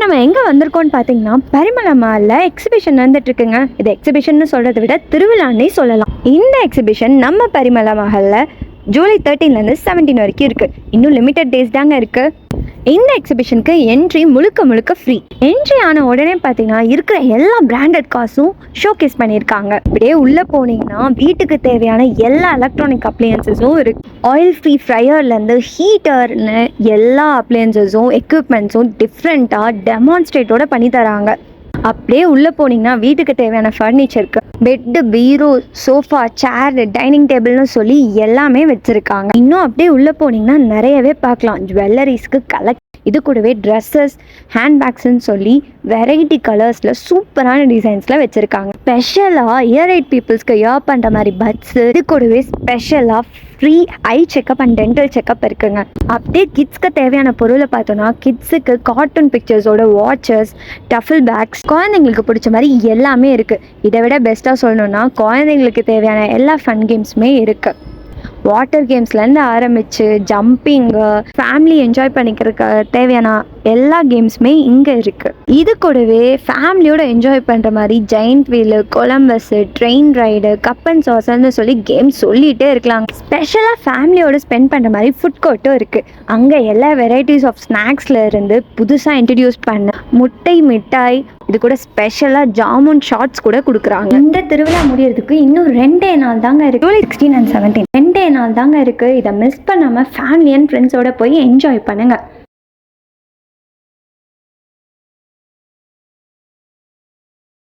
நம்ம எங்கே வந்திருக்கோம்னு பார்த்தீங்கன்னா பரிமள மாலில் எக்ஸிபிஷன் நடந்துட்டுருக்குங்க. இது எக்ஸிபிஷன் சொல்கிறத விட திருவிழான்னே சொல்லலாம். இந்த எக்ஸிபிஷன் நம்ம பரிமள மஹலில் ஜூலை 13லேருந்து 17 வரைக்கும் இருக்குது. இன்னும் லிமிட்டட் டேஸ் தாங்க இருக்குது. இந்த எக்ஸிபிஷனுக்கு என்ட்ரி முழுக்க ஃப்ரீ. என்ட்ரி ஆன உடனே பார்த்தீங்கன்னா இருக்கிற எல்லா பிராண்டட் காசும் ஷோகேஸ் பண்ணியிருக்காங்க. அப்படியே உள்ளே போனீங்கன்னா வீட்டுக்கு தேவையான எல்லா எலக்ட்ரானிக் அப்ளையன்சஸும் இருக்குது. ஆயில் ஃப்ரீ ஃப்ரையர்லேருந்து ஹீட்டர்னு எல்லா அப்ளையன்சஸும் எக்யூப்மெண்ட்ஸும் டிஃப்ரெண்ட்டாக டெமான்ஸ்ட்ரேட்டோட பண்ணி தராங்க. அப்படியே உள்ளே போனீங்கன்னா வீட்டுக்கு தேவையான ஃபர்னிச்சருக்கு பெட்டு, பீரோ, சோஃபா, சேர், டைனிங் டேபிள்னு சொல்லி எல்லாமே வச்சுருக்காங்க. இன்னும் அப்படியே உள்ளே போனீங்கன்னா நிறையவே பார்க்கலாம். ஜுவல்லரிஸ்க்கு இது கூடவே ட்ரெஸ்ஸஸ், ஹேண்ட்பேக்ஸ்ன்னு சொல்லி வெரைட்டி கலர்ஸில் சூப்பரான டிசைன்ஸில் வச்சுருக்காங்க. ஸ்பெஷலாக இயர் எய்ட் பீப்புள்ஸ்க்கு இயர் பண்ணுற மாதிரி பட்ஸு, இது கூடவே ஸ்பெஷலாக free I checkup and dental checkup இருக்குங்க. அப்படியே கிட்ஸ்க்கு தேவையான பொருளை பார்த்தோன்னா கிட்ஸுக்கு கார்ட்டூன் பிக்சர்ஸோட வாட்சஸ், டஃபில் பேக்ஸ், குழந்தைங்களுக்கு பிடிச்ச மாதிரி எல்லாமே இருக்குது. இதை விட பெஸ்ட்டாக சொல்லணுன்னா குழந்தைங்களுக்கு தேவையான எல்லா ஃபன் கேம்ஸுமே இருக்குது. வாட்டர் கேம்ஸ்லேருந்து ஆரம்பித்து ஜம்பிங்கு, ஃபேமிலி என்ஜாய் பண்ணிக்கிறதுக்கு தேவையான எல்லா கேம்ஸுமே இங்கே இருக்குது. இது கூடவே ஃபேமிலியோட என்ஜாய் பண்ணுற மாதிரி giant wheel, Columbus, train ride, cup and சாசர்னு சொல்லி கேம்ஸ் சொல்லிகிட்டே இருக்கலாம். ஸ்பெஷலாக ஃபேமிலியோட ஸ்பெண்ட் பண்ணுற மாதிரி ஃபுட் கோர்ட்டும் இருக்குது. அங்கே எல்லா வெரைட்டிஸ் ஆஃப் ஸ்நாக்ஸில் இருந்து புதுசாக இன்ட்ரடியூஸ் பண்ண முட்டை மிட்டாய், இது கூட ஸ்பெஷலாக ஜாமுன் ஷார்ட்ஸ் கூட கொடுக்குறாங்க. இந்த திருவிழா முடியறதுக்கு இன்னும் 2 நாள் தாங்க இருக்குது. ஜூலை 16 and 17 2 நாள் தாங்க இருக்குது. இதை மிஸ் பண்ணாமல் ஃபேமிலி அண்ட் ஃப்ரெண்ட்ஸோட போய் என்ஜாய் பண்ணுங்கள்.